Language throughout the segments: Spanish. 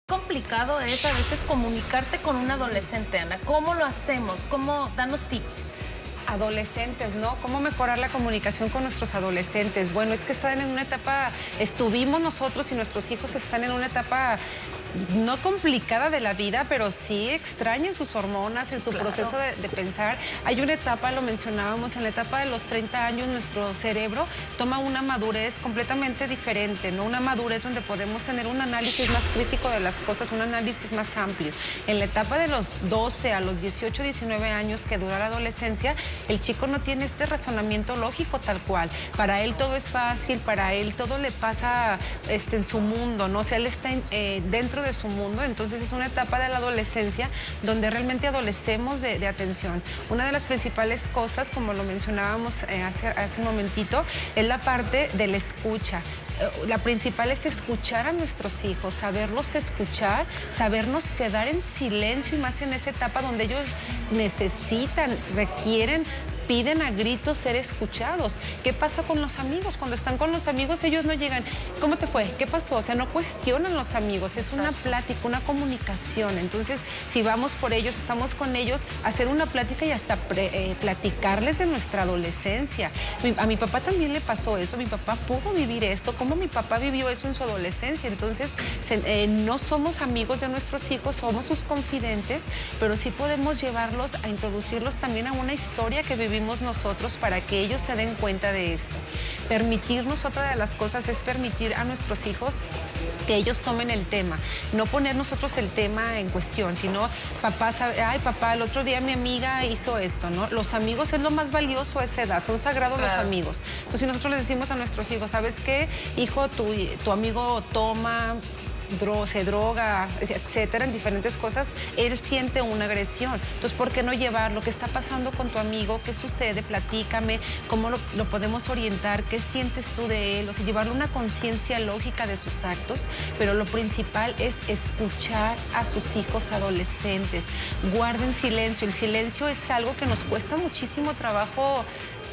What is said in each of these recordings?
Complicado es a veces comunicarte con un adolescente, Ana. ¿Cómo lo hacemos? Danos tips. Adolescentes, ¿no? ¿Cómo mejorar la comunicación con nuestros adolescentes? Bueno, es que están en una etapa, estuvimos nosotros y nuestros hijos están en una etapa no complicada de la vida, pero sí extraña en sus hormonas, en su proceso de pensar. Hay una etapa, lo mencionábamos, en la etapa de los 30 años, nuestro cerebro toma una madurez completamente diferente, ¿no? Una madurez donde podemos tener un análisis más crítico de las cosas, un análisis más amplio. En la etapa de los 12 a los 18, 19 años que dura la adolescencia, el chico no tiene este razonamiento lógico tal cual. Para él todo es fácil, para él todo le pasa en su mundo, ¿no? O sea, él está dentro de su mundo, entonces es una etapa de la adolescencia donde realmente adolecemos de atención. Una de las principales cosas, como lo mencionábamos hace un momentito, es la parte de la escucha. La principal es escuchar a nuestros hijos, saberlos escuchar, sabernos quedar en silencio y más en esa etapa donde ellos necesitan, requieren, piden a gritos ser escuchados. ¿Qué pasa con los amigos? Cuando están con los amigos, ellos no llegan, ¿cómo te fue? ¿Qué pasó? O sea, no cuestionan los amigos, es una plática, una comunicación. Entonces, si vamos por ellos, estamos con ellos, hacer una plática y hasta platicarles de nuestra adolescencia. A mi papá también le pasó eso, mi papá pudo vivir eso, cómo mi papá vivió eso en su adolescencia. Entonces, no somos amigos de nuestros hijos, somos sus confidentes, pero sí podemos llevarlos a introducirlos también a una historia que vivimos nosotros para que ellos se den cuenta de esto. Permitirnos, otra de las cosas es permitir a nuestros hijos que ellos tomen el tema, no poner nosotros el tema en cuestión, sino papá sabe, ay papá, el otro día mi amiga hizo esto, ¿no? Los amigos es lo más valioso a esa edad, son sagrados los amigos. Entonces si nosotros les decimos a nuestros hijos, ¿sabes qué? Hijo, tu amigo toma, se droga, etcétera, en diferentes cosas, él siente una agresión. Entonces, ¿por qué no llevarlo? ¿Qué está pasando con tu amigo? ¿Qué sucede? Platícame, ¿cómo lo podemos orientar? ¿Qué sientes tú de él? O sea, llevarle una conciencia lógica de sus actos, pero lo principal es escuchar a sus hijos adolescentes. Guarden silencio. El silencio es algo que nos cuesta muchísimo trabajo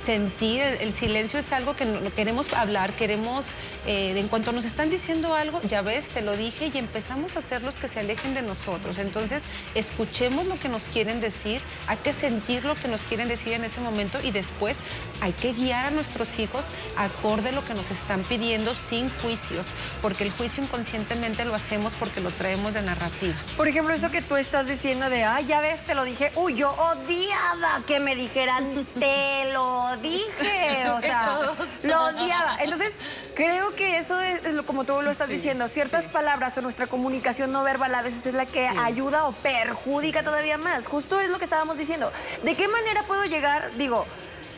sentir. El silencio es algo que no queremos hablar, queremos, en cuanto nos están diciendo algo, ya ves, te lo dije, y empezamos a hacerlos que se alejen de nosotros. Entonces, escuchemos lo que nos quieren decir, hay que sentir lo que nos quieren decir en ese momento y después hay que guiar a nuestros hijos acorde a lo que nos están pidiendo sin juicios, porque el juicio inconscientemente lo hacemos porque lo traemos de narrativa. Por ejemplo, eso que tú estás diciendo de, ay, ya ves, te lo dije, uy, yo odiaba que me dijeran, te lo dije, o sea, lo odiaba. Entonces, creo que eso es como tú lo estás diciendo, ciertas palabras o nuestra comunicación no verbal a veces es la que ayuda o perjudica todavía más. Justo es lo que estábamos diciendo. ¿De qué manera puedo llegar? Digo,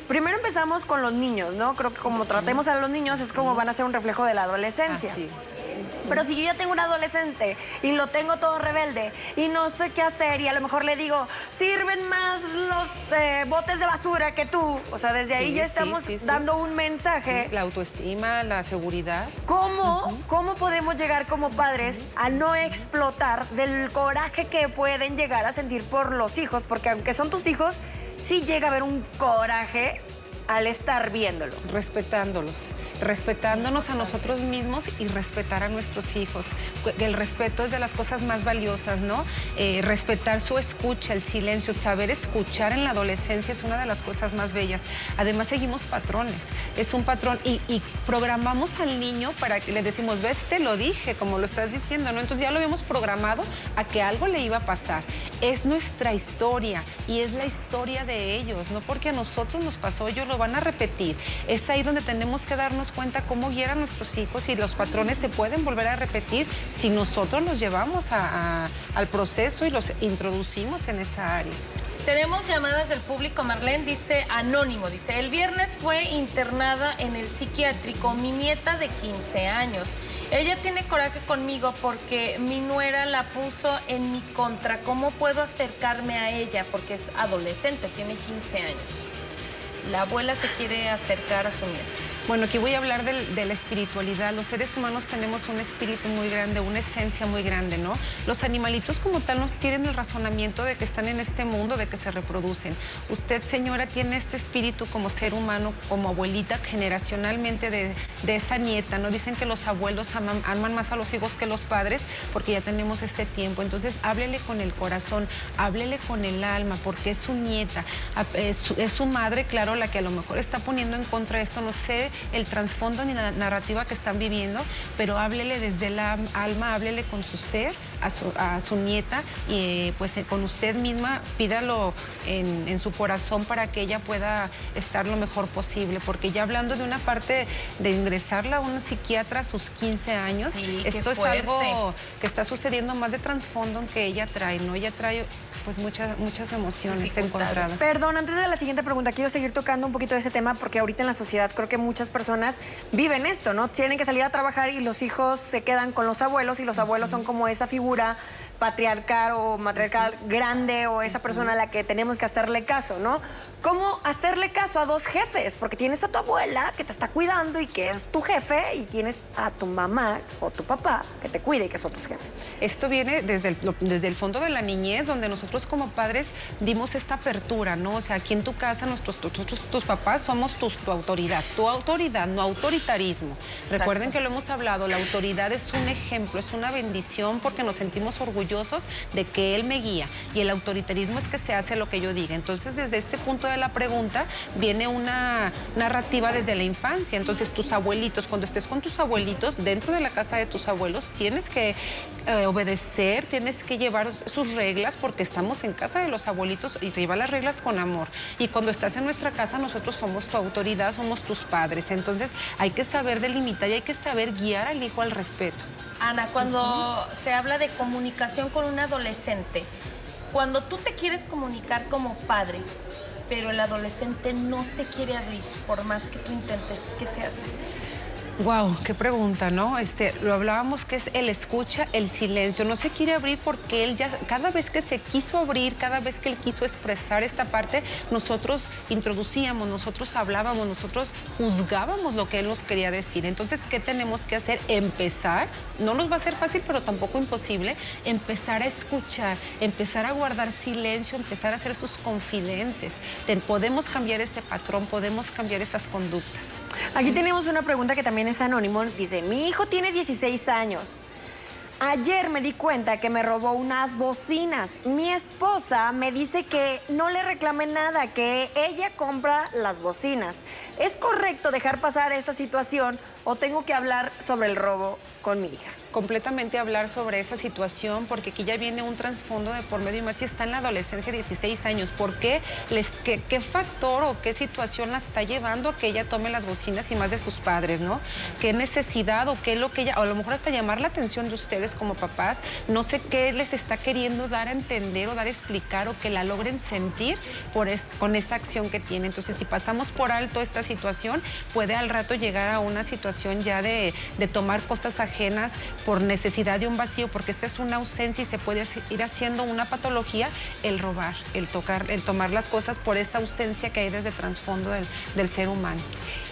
primero empezamos con los niños, ¿no? Creo que como tratemos a los niños es como van a ser un reflejo de la adolescencia. Pero si yo ya tengo un adolescente y lo tengo todo rebelde y no sé qué hacer y a lo mejor le digo, sirven más los botes de basura que tú. O sea, desde ahí ya estamos dando un mensaje. La autoestima, la seguridad. ¿Cómo podemos llegar como padres a no explotar del coraje que pueden llegar a sentir por los hijos? Porque aunque son tus hijos, sí llega a haber un coraje al estar viéndolo. Respetándonos a nosotros mismos y respetar a nuestros hijos. El respeto es de las cosas más valiosas, ¿no? Respetar su escucha, el silencio, saber escuchar en la adolescencia es una de las cosas más bellas. Además, seguimos patrones, es un patrón y programamos al niño para que le decimos, ves, te lo dije, como lo estás diciendo, ¿no? Entonces ya lo habíamos programado a que algo le iba a pasar. Es nuestra historia y es la historia de ellos, no porque a nosotros nos pasó, ellos lo van a repetir. Es ahí donde tenemos que darnos cuenta cómo guiar a nuestros hijos y los patrones se pueden volver a repetir si nosotros los llevamos al proceso y los introducimos en esa área. Tenemos llamadas del público. Marlene dice, anónimo, dice, el viernes fue internada en el psiquiátrico mi nieta de 15 años. Ella tiene coraje conmigo porque mi nuera la puso en mi contra. ¿Cómo puedo acercarme a ella? Porque es adolescente, tiene 15 años. La abuela se quiere acercar a su nieta. Bueno, aquí voy a hablar de la espiritualidad. Los seres humanos tenemos un espíritu muy grande, una esencia muy grande, ¿no? Los animalitos como tal nos tienen el razonamiento de que están en este mundo, de que se reproducen. Usted, señora, tiene este espíritu como ser humano, como abuelita, generacionalmente de esa nieta, ¿no? Dicen que los abuelos aman más a los hijos que los padres porque ya tenemos este tiempo. Entonces, háblele con el corazón, háblele con el alma, porque es su nieta, es su madre, claro, la que a lo mejor está poniendo en contra de esto. No sé el trasfondo ni la narrativa que están viviendo, pero háblele desde el alma, háblele con su ser, a su nieta, y pues con usted misma, pídalo en su corazón para que ella pueda estar lo mejor posible, porque ya hablando de una parte de ingresarla a un psiquiatra a sus 15 años, sí, esto es algo que está sucediendo más de trasfondo que ella trae, ¿no? Ella trae pues muchas emociones encontradas. Perdón, antes de la siguiente pregunta, quiero seguir tocando un poquito de ese tema porque ahorita en la sociedad creo que muchas personas viven esto, ¿no? Tienen que salir a trabajar y los hijos se quedan con los abuelos y los abuelos son como esa figura patriarcal o matriarcal grande o esa persona a la que tenemos que hacerle caso, ¿no? ¿Cómo hacerle caso a dos jefes? Porque tienes a tu abuela que te está cuidando y que es tu jefe y tienes a tu mamá o tu papá que te cuida y que son tus jefes. Esto viene desde el fondo de la niñez, donde nosotros como padres dimos esta apertura, ¿no? O sea, aquí en tu casa tus papás somos tu autoridad, no autoritarismo. Exacto. Recuerden que lo hemos hablado, la autoridad es un ejemplo, es una bendición porque nos sentimos orgullosos de que él me guía, y el autoritarismo es que se hace lo que yo diga. Entonces, desde este punto de la pregunta viene una narrativa desde la infancia. Entonces, tus abuelitos, cuando estés con tus abuelitos dentro de la casa de tus abuelos, tienes que obedecer, tienes que llevar sus reglas porque estamos en casa de los abuelitos y te lleva las reglas con amor. Y cuando estás en nuestra casa, nosotros somos tu autoridad, somos tus padres. Entonces, hay que saber delimitar y hay que saber guiar al hijo al respeto. Ana, cuando se habla de comunicación con un adolescente, cuando tú te quieres comunicar como padre, pero el adolescente no se quiere abrir, por más que tú intentes, ¿qué se hace? Wow, qué pregunta, ¿no? Lo hablábamos que es el escucha, el silencio. No se quiere abrir porque él ya, cada vez que se quiso abrir, cada vez que él quiso expresar esta parte, nosotros introducíamos, nosotros hablábamos, nosotros juzgábamos lo que él nos quería decir. Entonces, ¿qué tenemos que hacer? Empezar, no nos va a ser fácil, pero tampoco imposible, empezar a escuchar, empezar a guardar silencio, empezar a ser sus confidentes. Podemos cambiar ese patrón, podemos cambiar esas conductas. Aquí tenemos una pregunta que también es anónimo. Dice, mi hijo tiene 16 años. Ayer me di cuenta que me robó unas bocinas. Mi esposa me dice que no le reclame nada, que ella compra las bocinas. ¿Es correcto dejar pasar esta situación o tengo que hablar sobre el robo con mi hija? Completamente hablar sobre esa situación, porque aquí ya viene un trasfondo de por medio, y más si está en la adolescencia, 16 años. ¿Por qué? ¿Qué factor o qué situación la está llevando a que ella tome las bocinas y más de sus padres, ¿no? ¿Qué necesidad o qué es lo que ella, o a lo mejor hasta llamar la atención de ustedes como papás? No sé qué les está queriendo dar a entender o dar a explicar o que la logren sentir con esa acción que tiene. Entonces, si pasamos por alto esta situación, puede al rato llegar a una situación ya de tomar cosas ajenas por necesidad de un vacío, porque esta es una ausencia y se puede ir haciendo una patología, el robar, el tomar las cosas por esa ausencia que hay desde el trasfondo del ser humano.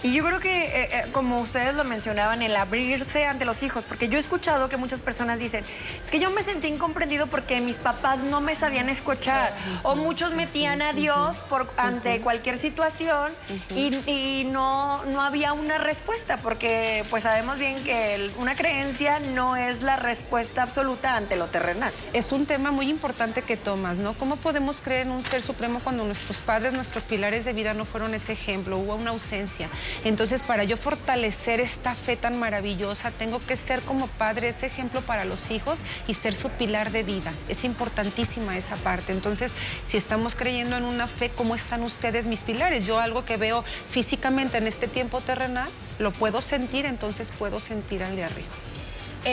Y yo creo que, como ustedes lo mencionaban, el abrirse ante los hijos, porque yo he escuchado que muchas personas dicen, es que yo me sentí incomprendido porque mis papás no me sabían escuchar, o muchos metían a Dios ante cualquier situación y no había una respuesta, porque pues sabemos bien que una creencia no es la respuesta absoluta ante lo terrenal. Es un tema muy importante que tomas, ¿no? ¿Cómo podemos creer en un ser supremo cuando nuestros padres, nuestros pilares de vida no fueron ese ejemplo? Hubo una ausencia. Entonces, para yo fortalecer esta fe tan maravillosa, tengo que ser como padre ese ejemplo para los hijos y ser su pilar de vida. Es importantísima esa parte. Entonces, si estamos creyendo en una fe, ¿cómo están ustedes mis pilares? Yo algo que veo físicamente en este tiempo terrenal, lo puedo sentir, entonces puedo sentir al de arriba.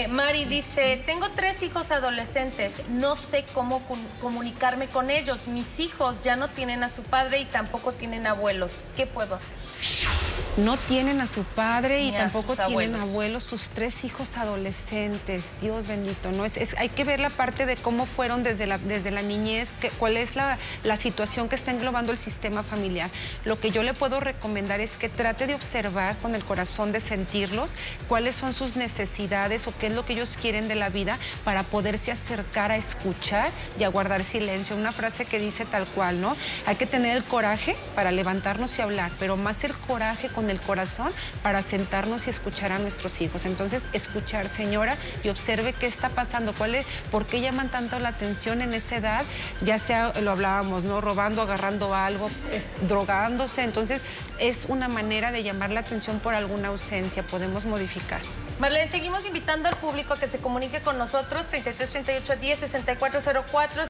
Mari dice, tengo 3 hijos adolescentes, no sé cómo comunicarme con ellos. Mis hijos ya no tienen a su padre y tampoco tienen abuelos. ¿Qué puedo hacer? No tienen a su padre y Ni a tampoco sus tienen abuelos. abuelos, sus 3 hijos adolescentes. Dios bendito, ¿no? Hay que ver la parte de cómo fueron desde la niñez, cuál es la situación que está englobando el sistema familiar. Lo que yo le puedo recomendar es que trate de observar con el corazón, de sentirlos, cuáles son sus necesidades o qué es lo que ellos quieren de la vida para poderse acercar a escuchar y a guardar silencio. Una frase que dice tal cual, ¿no? Hay que tener el coraje para levantarnos y hablar, pero más el coraje con el corazón para sentarnos y escuchar a nuestros hijos. Entonces, escuchar, señora, y observe qué está pasando, por qué llaman tanto la atención en esa edad, ya sea, lo hablábamos, ¿no? Robando, agarrando algo, drogándose. Entonces, es una manera de llamar la atención por alguna ausencia, podemos modificar. Marlene, seguimos invitando al público a que se comunique con nosotros, 33 38 10 64 04.